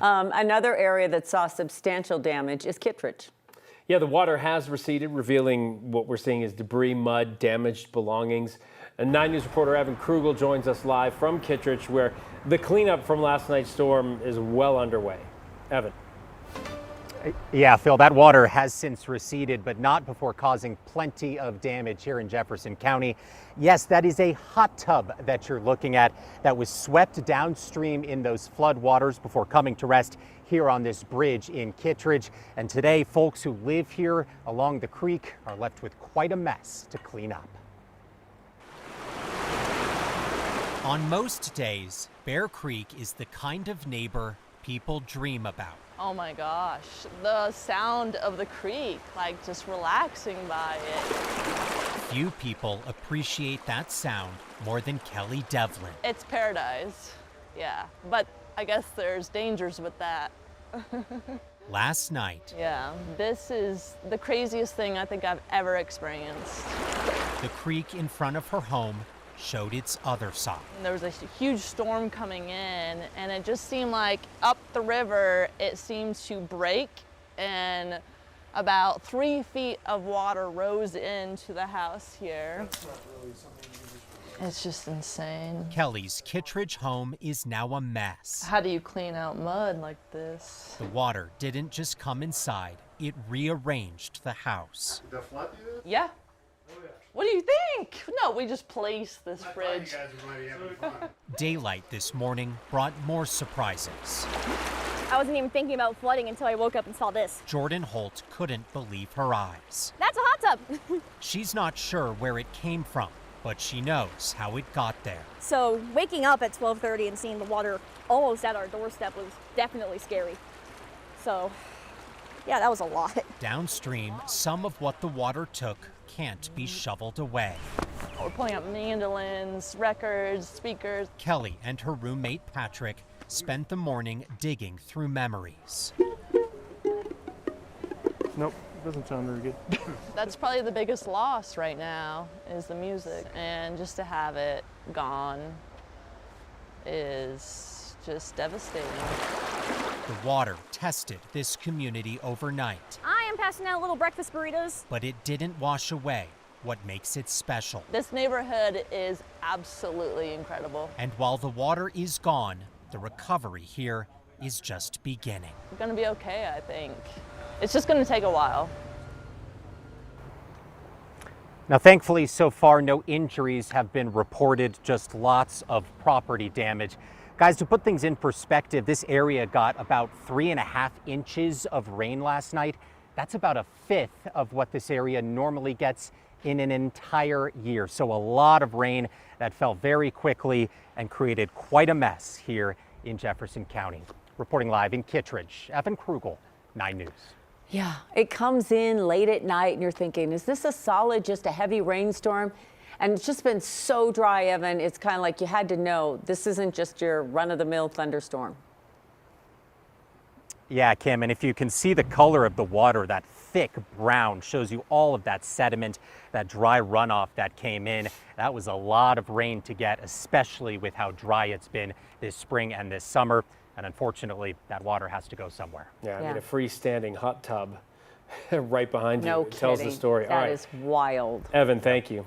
Another area that saw substantial damage is Kittredge. Yeah, the water has receded, revealing what we're seeing is debris, mud, damaged belongings. And 9 News reporter Evan Krugel joins us live from Kittredge, where the cleanup from last night's storm is well underway. Evan. Yeah, Phil, that water has since receded, but not before causing plenty of damage here in Jefferson County. Yes, that is a hot tub that you're looking at that was swept downstream in those flood waters before coming to rest here on this bridge in Kittredge. And today, folks who live here along the creek are left with quite a mess to clean up. On most days, Bear Creek is the kind of neighbor people dream about. Oh my gosh, the sound of the creek, like just relaxing by it. Few people appreciate that sound more than Kelly Devlin. It's paradise, yeah, but I guess there's dangers with that. Last night, Yeah, this is the craziest thing I think I've ever experienced. the creek in front of her home showed its other side. There was a huge storm coming in, and it just seemed like up the river, it seemed to break, and about 3 feet of water rose into the house here. That's not really something It's just insane. Kelly's Kittredge home is now a mess. How do you clean out mud like this? The water didn't just come inside, it rearranged the house. Did that flood do this? Yeah. Oh, yeah. What do you think? No, we just placed this I thought fridge. you guys might be having fun. Daylight this morning brought more surprises. I wasn't even thinking about flooding until I woke up and saw this. Jordan Holt couldn't believe her eyes. That's a hot tub. She's not sure where it came from, but she knows how it got there. So waking up at 12:30 and seeing the water almost at our doorstep was definitely scary. So yeah, that was a lot. Downstream, some of what the water took can't be shoveled away. We're pulling up mandolins, records, speakers. Kelly and her roommate Patrick spent the morning digging through memories. Nope, doesn't sound very good. That's probably the biggest loss right now is the music. And just to have it gone is just devastating. The water tested this community overnight, I am passing out little breakfast burritos. but it didn't wash away what makes it special. This neighborhood is absolutely incredible. And while the water is gone, the recovery here is just beginning. We're gonna be okay, I think. It's just gonna take a while. Now, thankfully, so far, no injuries have been reported, just lots of property damage. Guys, to put things in perspective, this area got about 3.5 inches of rain last night. That's about a fifth of what this area normally gets in an entire year. So a lot of rain that fell very quickly and created quite a mess here in Jefferson County. Reporting live in Kittredge, Evan Krugel, 9 News. Yeah, it comes in late at night and you're thinking, is this a solid, just a heavy rainstorm? And it's just been so dry, Evan. It's kind of like you had to know this isn't just your run-of-the-mill thunderstorm. Yeah, Kim, and if you can see the color of the water, that thick brown shows you all of that sediment, that dry runoff that came in. That was a lot of rain to get, especially with how dry it's been this spring and this summer. And unfortunately, that water has to go somewhere. Yeah, I Yeah. mean, a freestanding hot tub right behind you. No It tells the kidding. story. All That right. is wild. Evan, thank you.